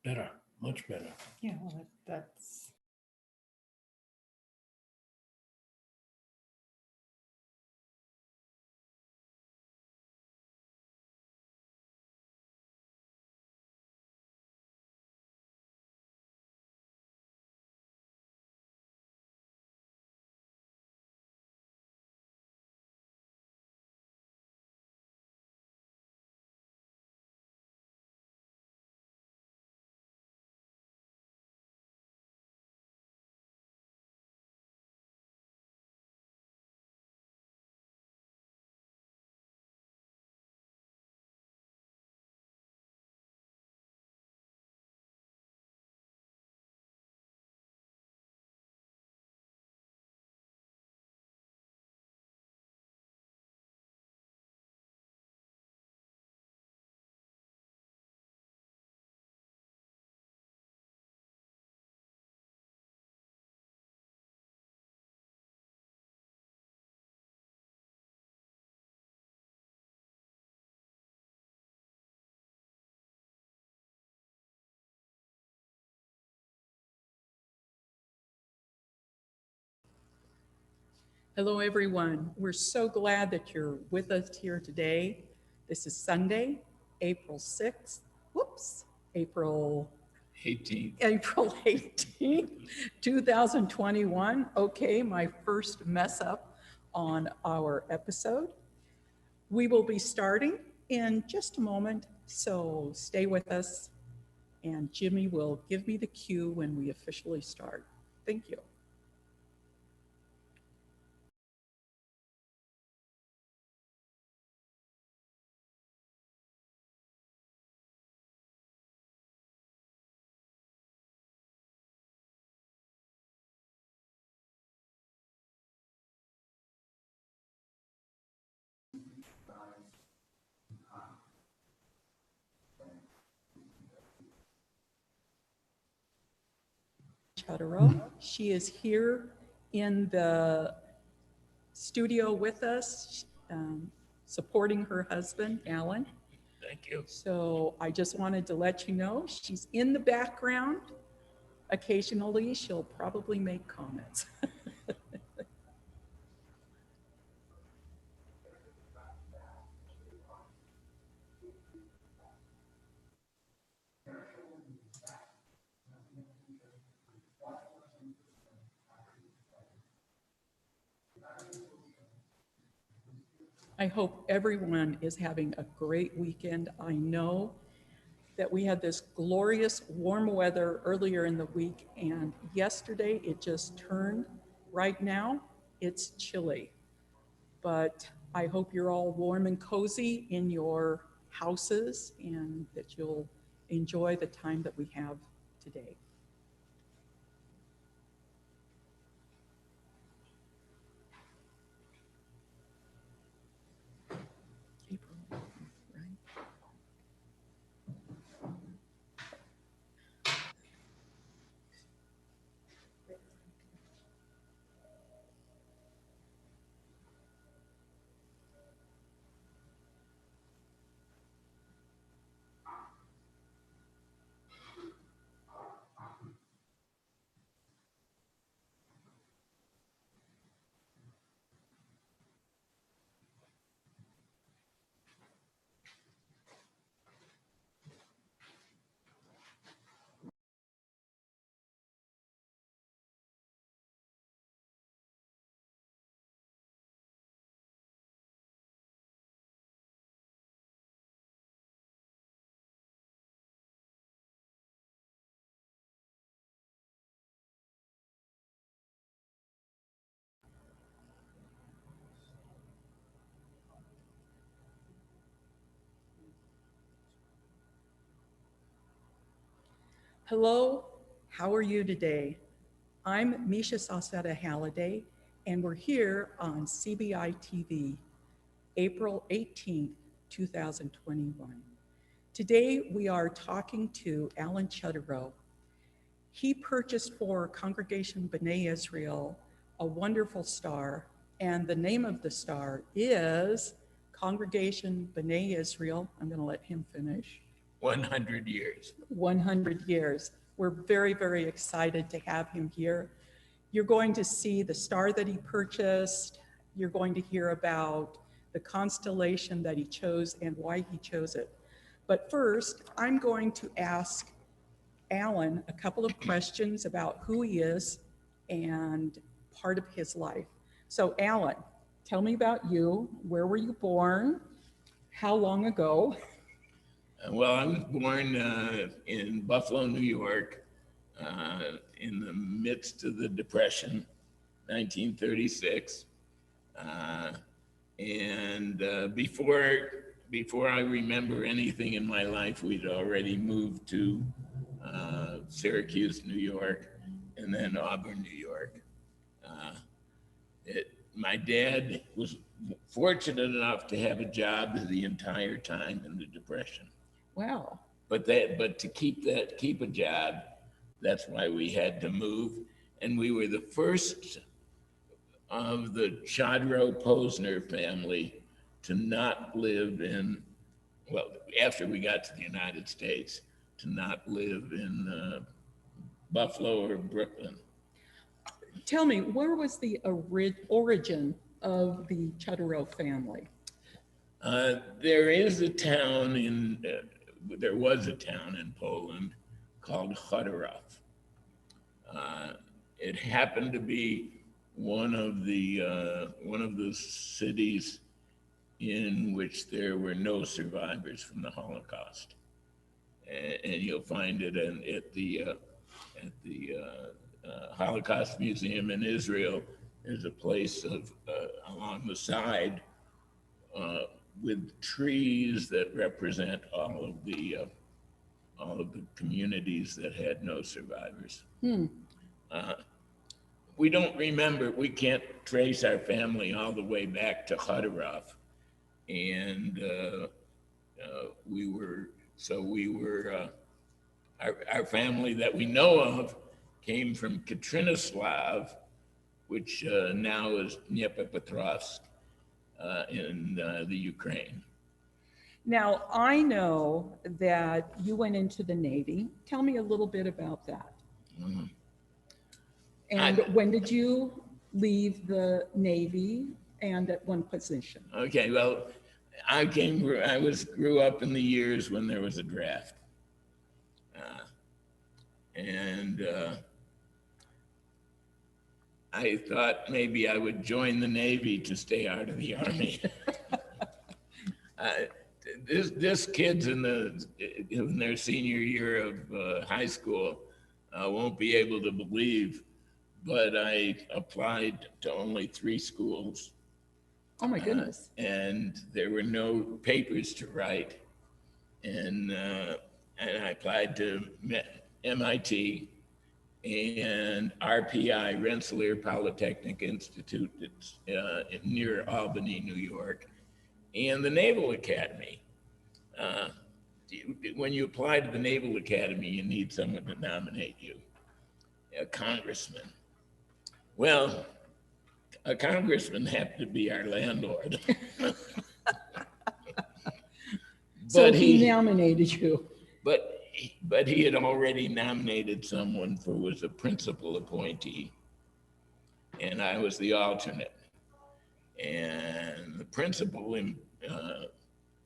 Better, much better. Yeah, well, that's. Hello, everyone. We're so glad that you're with us here today. This is Sunday, April 6th. Whoops, April 18th, 2021. Okay, my first mess up on our episode. We will be starting in just a moment, so stay with us, and Jimmy will give me the cue when we officially start. Thank you. Chutaro. She is here in the studio with us, supporting her husband, Alan. Thank you. So I just wanted to let you know she's in the background. Occasionally, she'll probably make comments. I hope everyone is having a great weekend. I know that we had this glorious warm weather earlier in the week, and yesterday it just turned. Right now, it's chilly, but I hope you're all warm and cozy in your houses and that you'll enjoy the time that we have today. April, right? Hello, how are you today? I'm Misha Sauceda Halliday, and we're here on CBI-TV, April 18th, 2021. Today, we are talking to Alan Chutaro. He purchased for Congregation B'nai Israel a wonderful star, and the name of the star is Congregation B'nai Israel. I'm going to let him finish. 100 years. 100 years. We're very, very excited to have him here. You're going to see the star that he purchased. You're going to hear about the constellation that he chose and why he chose it. But first, I'm going to ask Alan a couple of questions about who he is and part of his life. So Alan, tell me about you. Where were you born? How long ago? Well, I was born in Buffalo, New York, in the midst of the Depression, 1936. Before I remember anything in my life, we'd already moved to Syracuse, New York, and then Auburn, New York. My dad was fortunate enough to have a job the entire time in the Depression. Wow. But to keep a job, that's why we had to move. And we were the first of the Chodrow-Posner family to not live in, well, after we got to the United States, to not live in Buffalo or Brooklyn. Tell me, where was the origin of the Chodrow family? There was a town in Poland called Chodorów. It happened to be one of the cities in which there were no survivors from the Holocaust, and you'll find it at the Holocaust Museum in Israel. There's a place along the side with trees that represent all of the communities that had no survivors. We don't remember. We can't trace our family all the way back to Chodorów, and our family that we know of came from Katrinoslav, which now is Dnipropetrovsk in the Ukraine. Now, I know that you went into the Navy. Tell me a little bit about that. Mm-hmm. And when did you leave the Navy and at one position? Okay, well, I grew up in the years when there was a draft. I thought maybe I would join the Navy to stay out of the Army. This kids in their senior year of high school won't be able to believe, but I applied to only 3 schools. Oh my goodness. And there were no papers to write. And I applied to MIT and RPI, Rensselaer Polytechnic Institute, that's near Albany, New York, and the Naval Academy. When you apply to the Naval Academy, you need someone to nominate you, a congressman. Well, a congressman happened to be our landlord. So he nominated you. But he had already nominated someone was a principal appointee, and I was the alternate. And the principal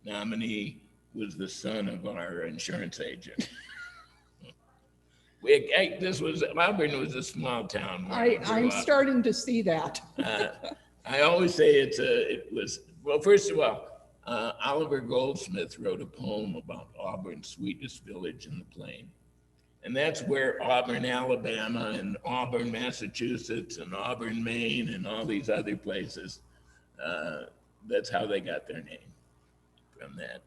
nominee was the son of our insurance agent. Auburn was a small town. I'm starting to see that. I always say well, first of all, Oliver Goldsmith wrote a poem about Auburn, sweetest village in the plain. And that's where Auburn, Alabama, and Auburn, Massachusetts, and Auburn, Maine, and all these other places, that's how they got their name from that.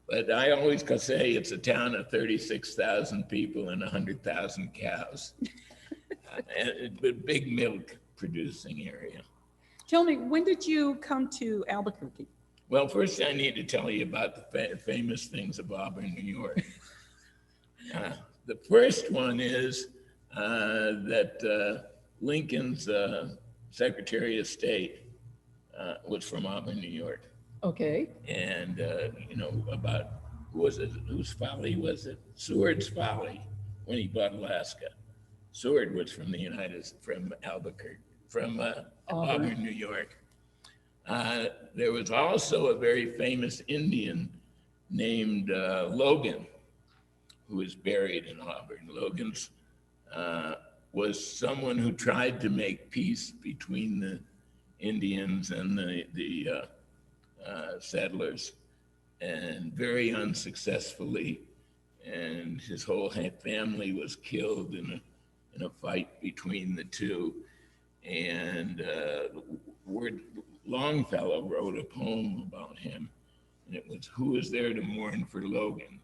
But I always say it's a town of 36,000 people and 100,000 cows. A big milk producing area. Tell me, when did you come to Albuquerque? Well, first I need to tell you about the famous things of Auburn, New York. The first one is that Lincoln's Secretary of State was from Auburn, New York. Okay. And, about who was it? Whose folly was it? Seward's folly when he bought Alaska. Seward was from from Albuquerque, from Auburn, New York. There was also a very famous Indian named Logan, who is buried in Auburn. Logan's was someone who tried to make peace between the Indians and the settlers, and very unsuccessfully. And his whole family was killed in a fight between the two. And Longfellow wrote a poem about him, and it was "Who is there to mourn for Logan?"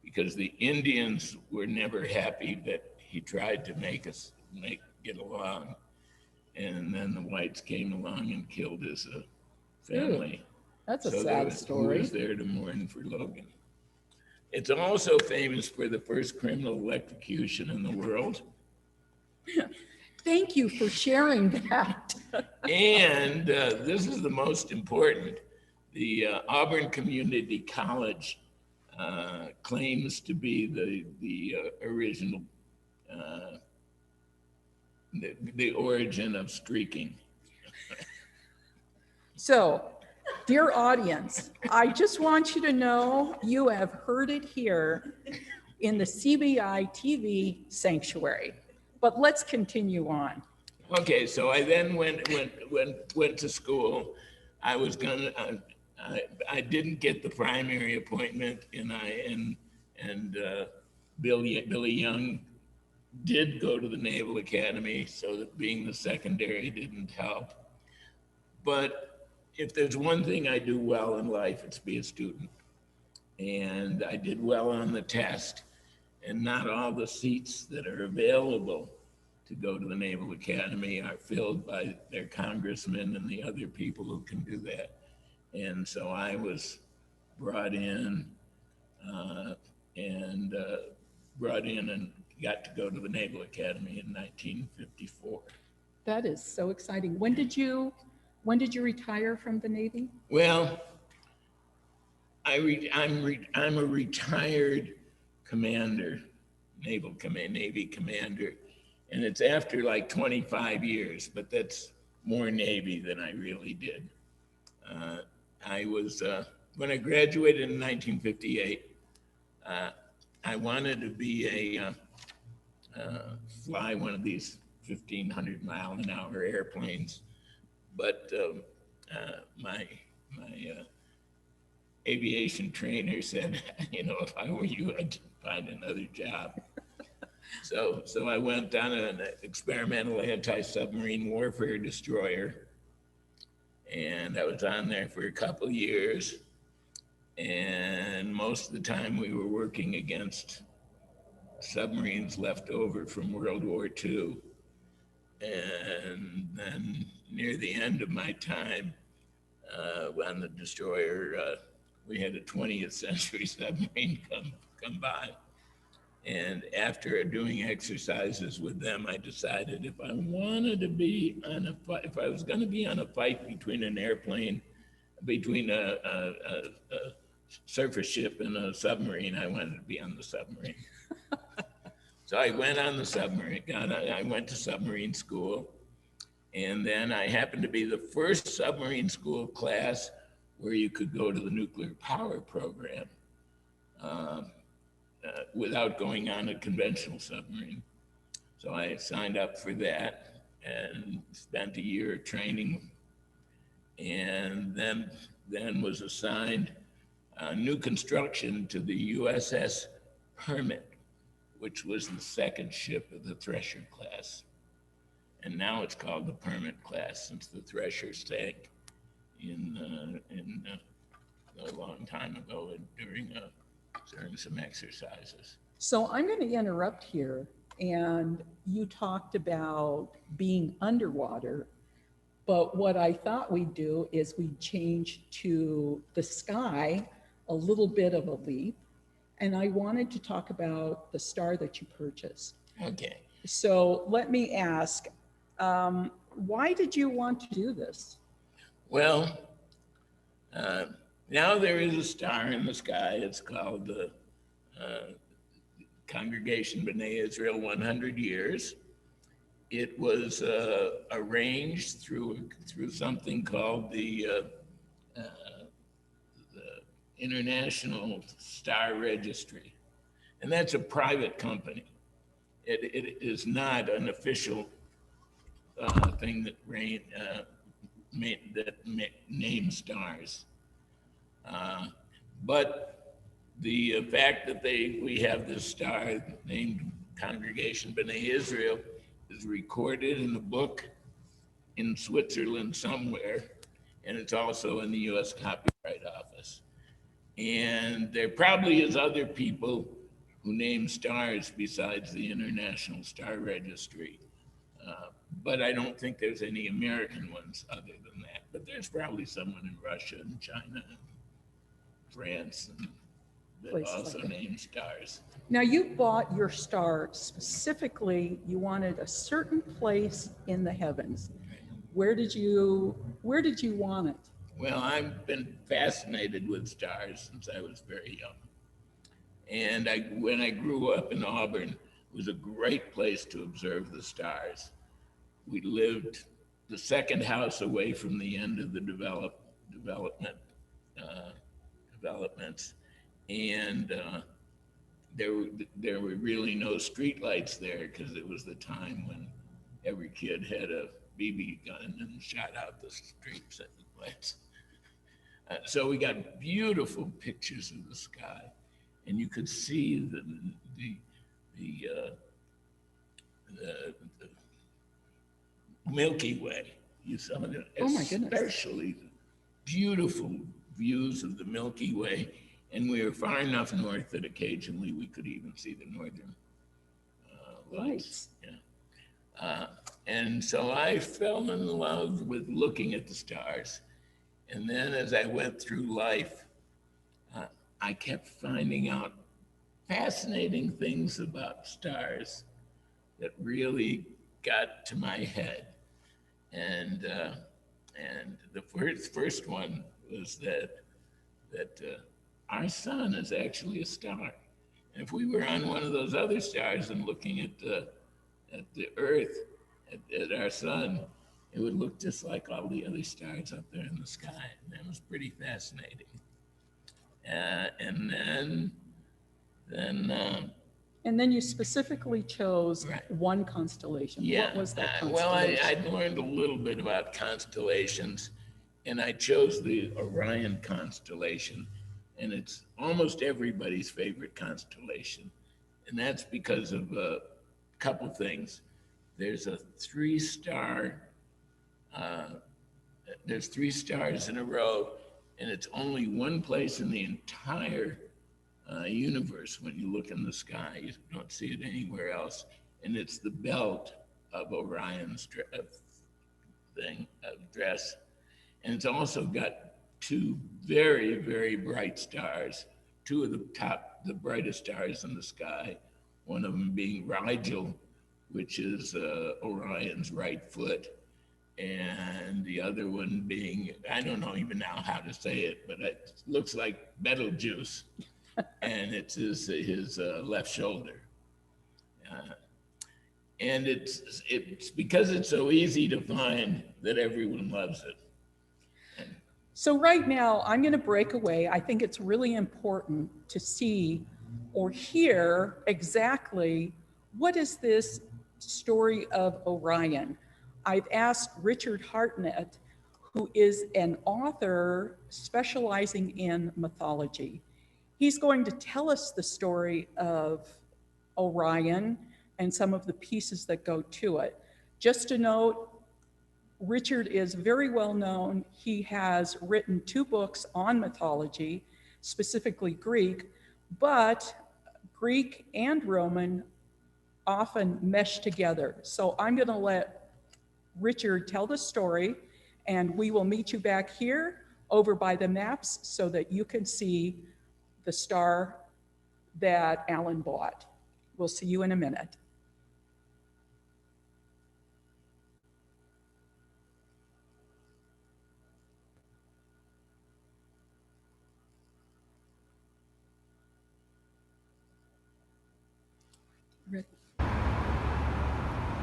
Because the Indians were never happy that he tried to get along, and then the whites came along and killed his family. That's a So sad Who story. is there to mourn for Logan? It's also famous for the first criminal electrocution in the world. Thank you for sharing that. And this is the most important. The Auburn Community College claims to be the original, the origin of streaking. So, dear audience, I just want you to know you have heard it here in the CBI-TV sanctuary. But let's continue on. Okay, so I then went to school. I was gonna. I didn't get the primary appointment, and Billy Young did go to the Naval Academy, so that being the secondary didn't help. But if there's one thing I do well in life, it's be a student. And I did well on the test, and not all the seats that are available to go to the Naval Academy are filled by their congressmen and the other people who can do that. And so I was brought in and got to go to the Naval Academy in 1954. That is so exciting. When did you retire from the Navy? Well, I'm a retired commander, Navy commander, and it's after like 25 years, but that's more Navy than I really did. I was when I graduated in 1958. I wanted to be fly one of these 1,500-mile-an-hour airplanes, but my aviation trainer said, if I were you, I'd find another job. So I went on an experimental anti-submarine warfare destroyer, and I was on there for a couple of years. And most of the time we were working against submarines left over from World War II. And then near the end of my time on the destroyer, we had a 20th century submarine come by. And after doing exercises with them, I decided if I wanted to be on a fight, if I was going to be on a fight between an airplane, between a surface ship and a submarine, I wanted to be on the submarine. So I went on the submarine. I went to submarine school, and then I happened to be the first submarine school class where you could go to the nuclear power program without going on a conventional submarine. So I signed up for that and spent a year training, and then was assigned new construction to the USS Hermit, which was the second ship of the Thresher class. And now it's called the Permit class, since the Thresher sank in a long time ago during some exercises. So I'm going to interrupt here. And you talked about being underwater, but what I thought we'd do is we'd change to the sky, a little bit of a leap. And I wanted to talk about the star that you purchased. Okay. So let me ask, why did you want to do this? Well, Now there is a star in the sky. It's called the Congregation B'nai Israel 100 Years. It was arranged through something called the International Star Registry, and that's a private company. It is not an official thing that names stars. But the fact that we have this star named Congregation B'nai Israel is recorded in a book in Switzerland somewhere, and it's also in the U.S. Copyright Office. And there probably is other people who name stars besides the International Star Registry. But I don't think there's any American ones other than that. But there's probably someone in Russia and China and France that Places also like that. name stars. Now, you bought your star specifically, you wanted a certain place in the heavens. Where did you want it? Well, I've been fascinated with stars since I was very young. And when I grew up in Auburn, it was a great place to observe the stars. We lived the second house away from the end of the developments, and there were really no street lights there because it was the time when every kid had a BB gun and shot out the streets at the place. So we got beautiful pictures of the sky, and you could see the Milky Way. You saw it, Oh my goodness. especially beautiful views of the Milky Way, and we were far enough north that occasionally we could even see the northern lights. Yeah. And so I fell in love with looking at the stars. And then as I went through life, I kept finding out fascinating things about stars that really got to my head. And the first one was that our sun is actually a star. And if we were on one of those other stars and looking at the Earth, at our sun, it would look just like all the other stars up there in the sky. And that was pretty fascinating. And then you specifically chose Right. one constellation. yeah, What was that well, constellation? I'd learned a little bit about constellations, and I chose the Orion constellation, and it's almost everybody's favorite constellation. And that's because of a couple things. There's three stars in a row, and it's only one place in the entire universe when you look in the sky. You don't see it anywhere else, and it's the belt of Orion's dress. And it's also got two very, very bright stars, two of the brightest stars in the sky, one of them being Rigel, which is Orion's right foot, and the other one being, I don't know even now how to say it, but it looks like Betelgeuse, and it's his left shoulder. And it's because it's so easy to find that everyone loves it. So right now, I'm going to break away. I think it's really important to see or hear exactly what is this story of Orion. I've asked Richard Hartnett, who is an author specializing in mythology. He's going to tell us the story of Orion and some of the pieces that go to it. Just a note, Richard is very well known. He has written 2 books on mythology, specifically Greek, but Greek and Roman often mesh together. So I'm going to let Richard tell the story, and we will meet you back here over by the maps so that you can see the star that Alan bought. We'll see you in a minute. Rick.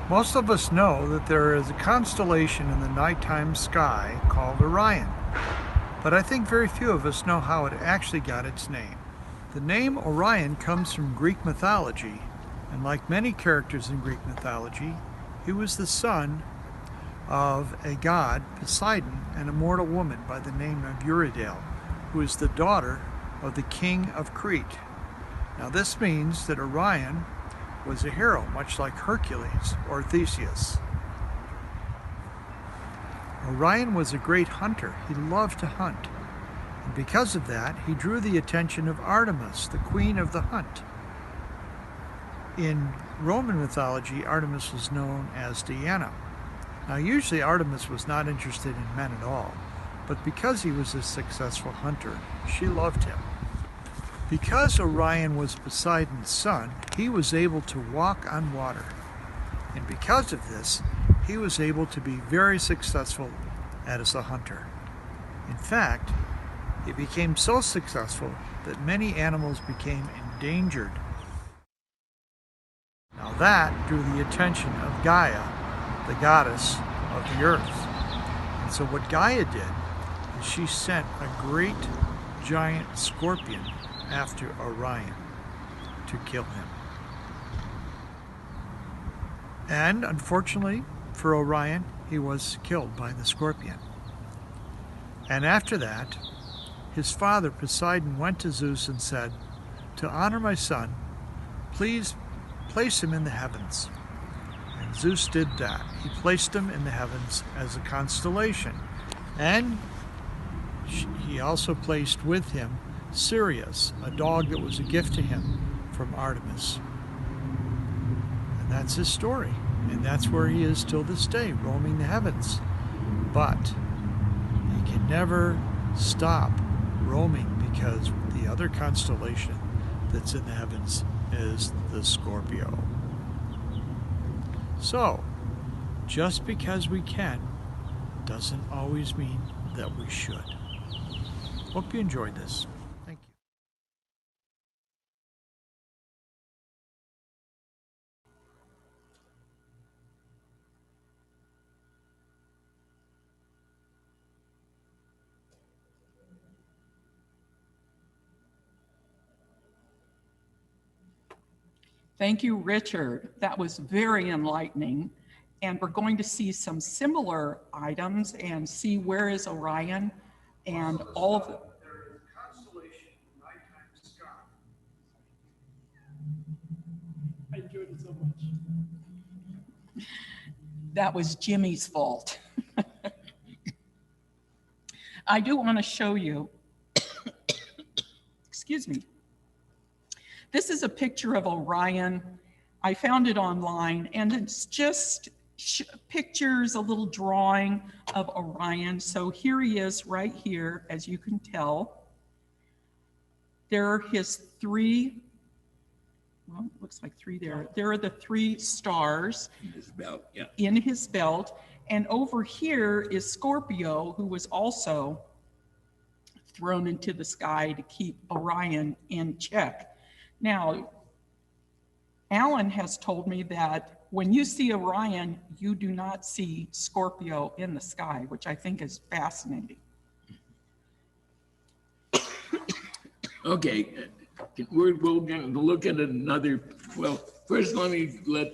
Most of us know that there is a constellation in the nighttime sky called Orion, but I think very few of us know how it actually got its name. The name Orion comes from Greek mythology, and like many characters in Greek mythology, he was the son of a god, Poseidon, and a mortal woman by the name of Eurydice, who is the daughter of the king of Crete. Now this means that Orion was a hero, much like Hercules or Theseus. Orion was a great hunter. He loved to hunt. And because of that, he drew the attention of Artemis, the queen of the hunt. In Roman mythology, Artemis was known as Diana. Now usually Artemis was not interested in men at all, but because he was a successful hunter, she loved him. Because Orion was Poseidon's son, he was able to walk on water. And because of this, he was able to be very successful as a hunter. In fact, he became so successful that many animals became endangered. Now that drew the attention of Gaia, the goddess of the earth. And so what Gaia did is she sent a great giant scorpion after Orion to kill him. And unfortunately for Orion, he was killed by the scorpion. And after that, his father Poseidon went to Zeus and said, "To honor my son, please place him in the heavens." And Zeus did that. He placed him in the heavens as a constellation. And he also placed with him Sirius, a dog that was a gift to him from Artemis. And that's his story. And that's where he is till this day, roaming the heavens. But he can never stop roaming because the other constellation that's in the heavens is the Scorpio. So, just because we can doesn't always mean that we should. Hope you enjoyed this. Thank you. Thank you, Richard. That was very enlightening. And we're going to see some similar items and see where is Orion and all of the Constellation in nighttime sky. I enjoyed it so much. that was Jimmy's fault. I do want to show you, excuse me. This is a picture of Orion. I found it online, and it's just pictures, a little drawing of Orion. So here he is right here, as you can tell. There are his three, well, it looks like three there. There are the three stars In his belt, yeah. in his belt. And over here is Scorpio, who was also thrown into the sky to keep Orion in check. Now, Alan has told me that when you see Orion, you do not see Scorpio in the sky, which I think is fascinating. Okay, we're going to look at another, well, first let me let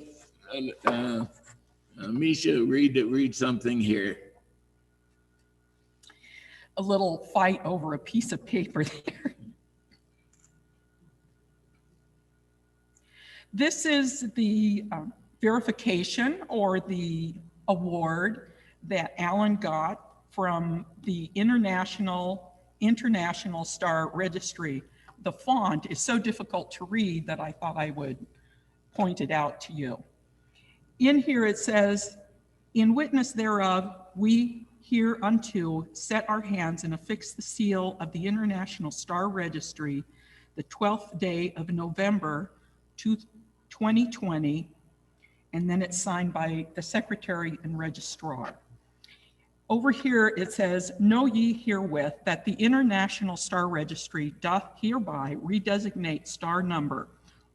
Misha read something here. A little fight over a piece of paper there. This is the verification or the award that Alan got from the International Star Registry. The font is so difficult to read that I thought I would point it out to you. In here it says, "In witness thereof, we hereunto set our hands and affix the seal of the International Star Registry the 12th day of November 2020, and then it's signed by the Secretary and Registrar. Over here it says, "Know ye herewith that the International Star Registry doth hereby redesignate star number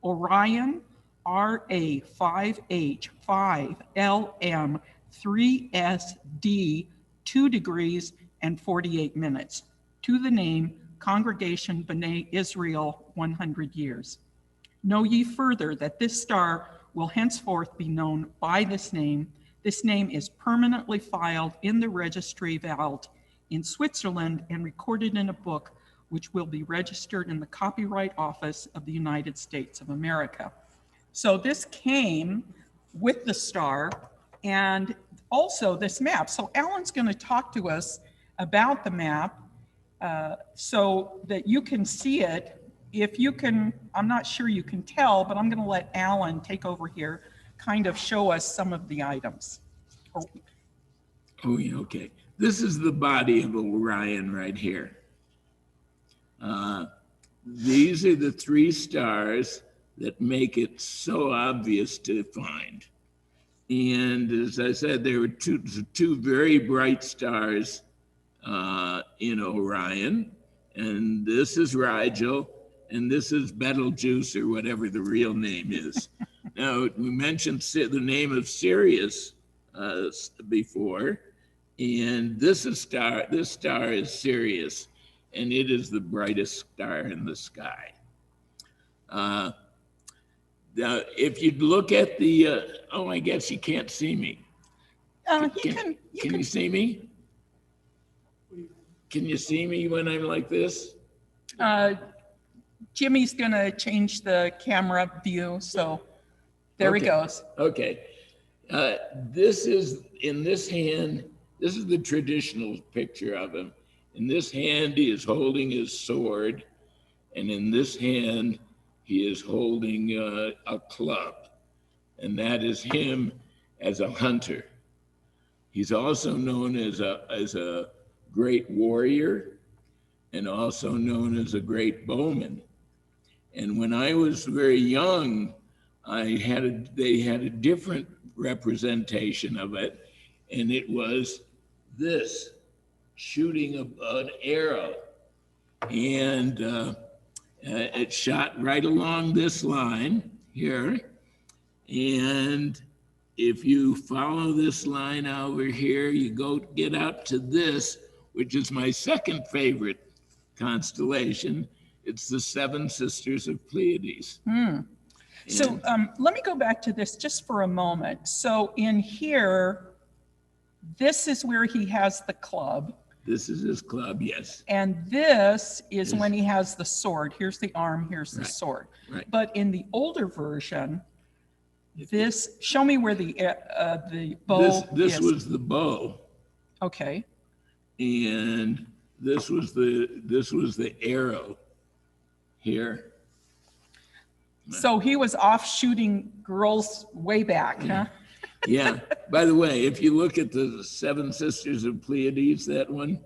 Orion RA5H5LM3SD 2 degrees and 48 minutes to the name Congregation B'nai Israel 100 years. Know ye further that this star will henceforth be known by this name. This name is permanently filed in the registry vault in Switzerland and recorded in a book which will be registered in the Copyright Office of the United States of America. So this came with the star and also this map. So Alan's going to talk to us about the map so that you can see it. If you can, I'm not sure you can tell, but I'm going to let Alan take over here, kind of show us some of the items. Oh, yeah, okay. This is the body of Orion right here. These are the 3 stars that make it so obvious to find. And as I said, there were two very bright stars in Orion, and this is Rigel, and this is Betelgeuse, or whatever the real name is. Now, we mentioned the name of Sirius before, and this star is Sirius, and it is the brightest star in the sky. Now, if you look at the, oh, I guess you can't see me. Can you see me? Can you see me when I'm like this? Jimmy's going to change the camera view, so there he goes. Okay. This is, in this hand, this is the traditional picture of him. In this hand, he is holding his sword, and in this hand, he is holding a club, and that is him as a hunter. He's also known as a great warrior, and also known as a great bowman. And when I was very young, they had a different representation of it, and it was this, shooting an arrow, and it shot right along this line here. And if you follow this line over here, you get out to this, which is my second favorite constellation. It's the 7 Sisters of Pleiades. So let me go back to this just for a moment. So in here, this is where he has the club. This is his club, yes. And this is when he has the sword. Here's the arm, here's the sword. Right. But in the older version, this, show me where the bow This is. was the bow. Okay. And this was the arrow here. So he was off shooting girls way back, huh? Yeah. By the way, if you look at the 7 Sisters of Pleiades, that one,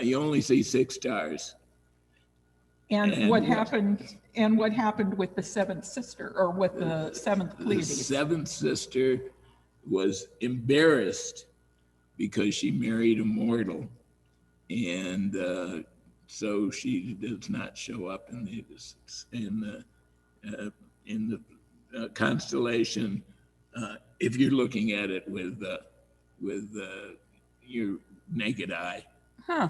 you only see 6 stars. And what happened? And what happened with the 7th sister, or with the 7th Pleiades? The 7th sister was embarrassed because she married a mortal, and so she does not show up in the constellation. If you're looking at it with your naked eye. Huh.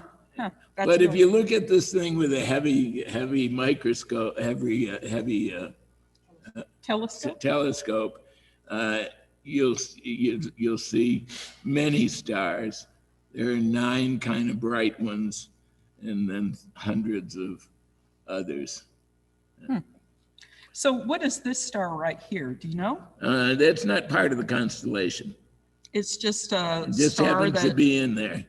But if you look at this thing with a heavy microscope, heavy telescope, you'll see many stars. There are 9 kind of bright ones, and then hundreds of others. So what is this star right here? Do you know? That's not part of the constellation. It's just a It just star happens to be in there.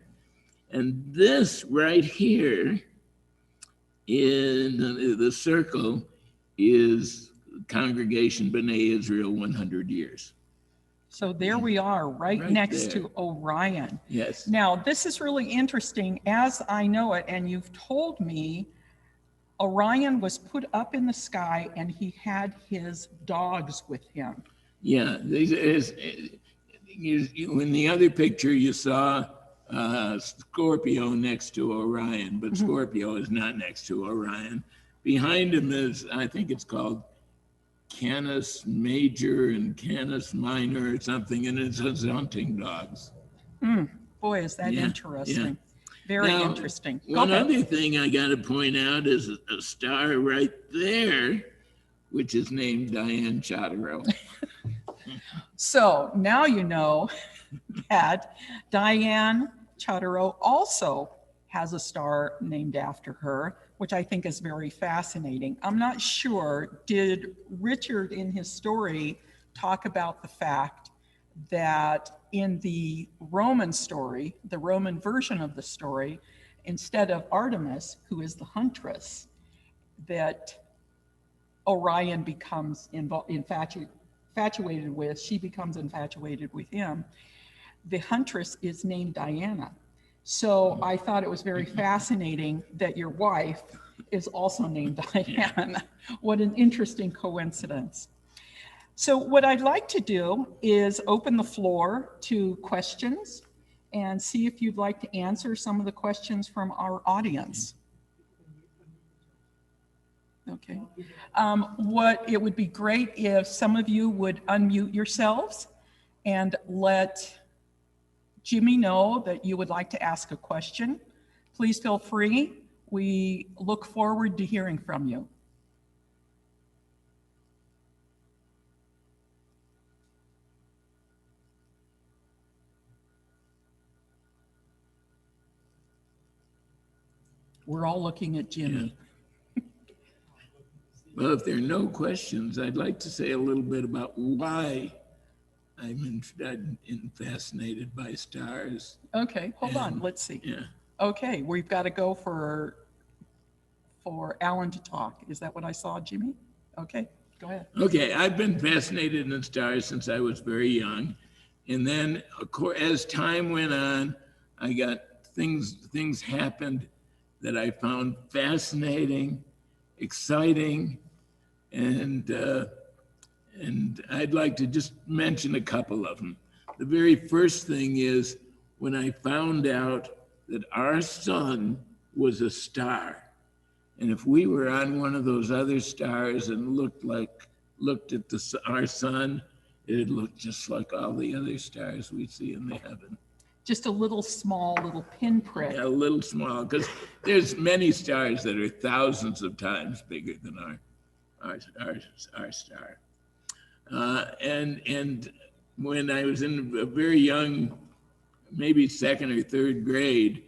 And this right here in the circle is Congregation B'nai Israel 100 years. So there we are, right next there. to Orion. Yes. Now, this is really interesting. As I know it, and you've told me, Orion was put up in the sky and he had his dogs with him. Yeah. In the other picture, you saw Scorpio next to Orion, but Scorpio is not next to Orion. Behind him is, I think it's called Canis Major and Canis Minor or something, and it says hunting dogs. Boy, is that Yeah, interesting. Very Now, interesting. Go one ahead. other thing I got to point out is a star right there, which is named Diane Chodorow. So now you know that Diane Chodorow also has a star named after her, which I think is very fascinating. I'm not sure, did Richard in his story talk about the fact that in the Roman story, the Roman version of the story, instead of Artemis, who is the huntress, that Orion becomes infatuated with, she becomes infatuated with him. The huntress is named Diana. So I thought it was very fascinating that your wife is also named Diana. What an interesting coincidence. So what I'd like to do is open the floor to questions and see if you'd like to answer some of the questions from our audience. Okay. It would be great if some of you would unmute yourselves and let Jimmy know that you would like to ask a question. Please feel free. We look forward to hearing from you. We're all looking at Jimmy. Well, if there are no questions, I'd like to say a little bit about why I'm fascinated by stars. Okay, hold on, let's see. Yeah. Okay, we've got to go for Alan to talk. Is that what I saw, Jimmy? Okay, go ahead. Okay, I've been fascinated in stars since I was very young. And then, of course, as time went on, I got things happened that I found fascinating, exciting, and I'd like to just mention a couple of them. The very first thing is when I found out that our sun was a star. And if we were on one of those other stars and looked at our sun, it'd look just like all the other stars we see in the heaven. Just a little little pinprick. Yeah, a little small, because there's many stars that are thousands of times bigger than our star. And when I was in a very young, maybe second or third grade,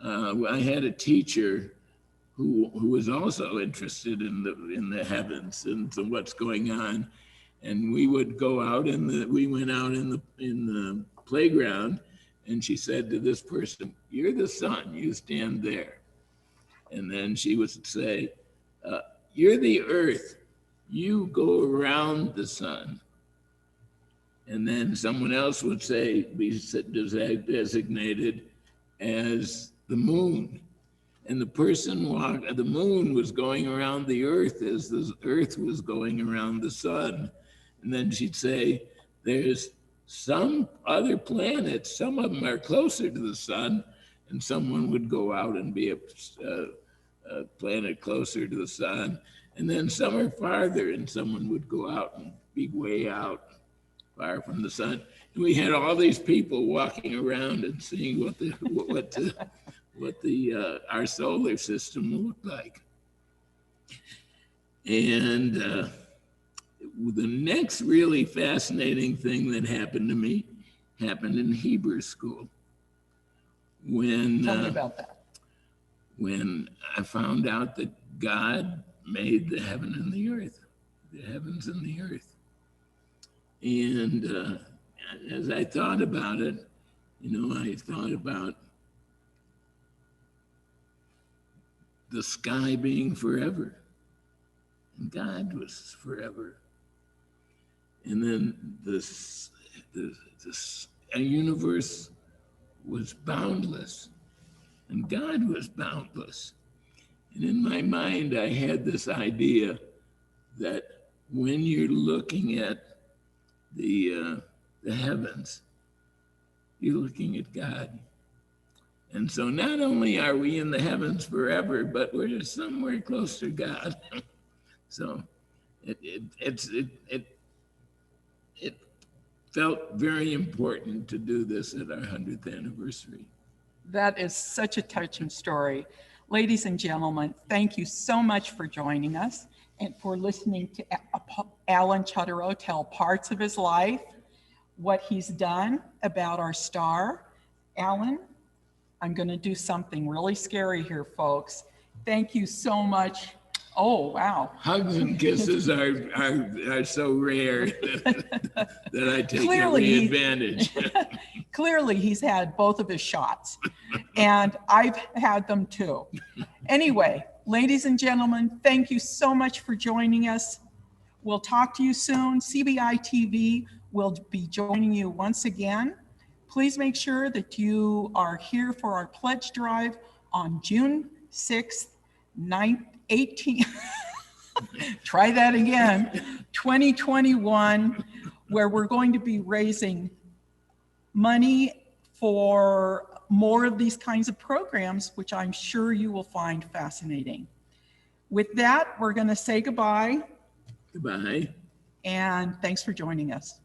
I had a teacher who was also interested in the heavens and so what's going on. And we would go out we went out in the playground, and she said to this person, "You're the sun, you stand there." And then she would say, "You're the earth, you go around the sun." And then someone else would be designated as the moon. And the moon was going around the earth as the earth was going around the sun. And then she'd say, "There's some other planets, some of them are closer to the sun," and someone would go out and be a planet closer to the sun. And then some are farther, and someone would go out and be way out, far from the sun. And we had all these people walking around and seeing what our solar system looked like. And the next really fascinating thing that happened to me happened in Hebrew school. Tell me about that. When I found out that God made the heaven and the earth, the heavens and the earth. And as I thought about it, I thought about the sky being forever, and God was forever. And then a universe was boundless, and God was boundless. And in my mind, I had this idea that when you're looking at the heavens, you're looking at God. And so not only are we in the heavens forever, but we're somewhere close to God. So It felt very important to do this at our 100th anniversary. That is such a touching story. Ladies and gentlemen, thank you so much for joining us and for listening to Alan Chottereau tell parts of his life, what he's done about our star. Alan, I'm going to do something really scary here, folks. Thank you so much. Oh, wow. Hugs and kisses are so rare that I take Clearly, every advantage. Clearly, he's had both of his shots, and I've had them too. Anyway, ladies and gentlemen, thank you so much for joining us. We'll talk to you soon. CBI-TV will be joining you once again. Please make sure that you are here for our pledge drive on June 6th, 18. Try that again, 2021, where we're going to be raising money for more of these kinds of programs, which I'm sure you will find fascinating. With that, we're going to say goodbye. Goodbye. And thanks for joining us.